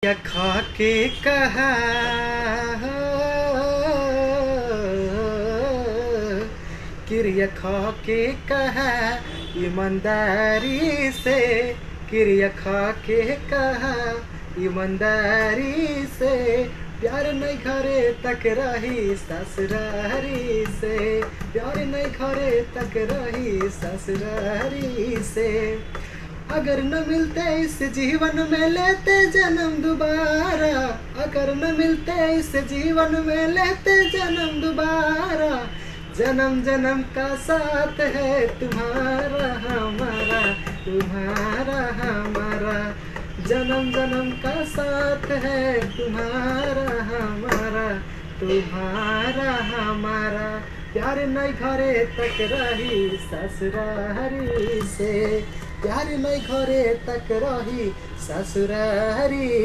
या खा के कहा क्रिया खा के कहा ईमानदारी से, क्रिया खा के कहा ईमानदारी से, प्यार नहीं घरे तक रही ससुरारी से, प्यार नहीं घरे तक रही ससुरारी से। अगर न मिलते इस जीवन में लेते जन्म दोबारा, अगर न मिलते इस जीवन में लेते जन्म दोबारा, जन्म जन्म का साथ है तुम्हारा हमारा, तुम्हारा हमारा, जन्म जन्म का साथ है तुम्हारा हमारा, तुम्हारा हमारा। प्यार नहीं घरे तक रही ससुरारी से, प्यार नहीं घरे तक रही ससुरारी।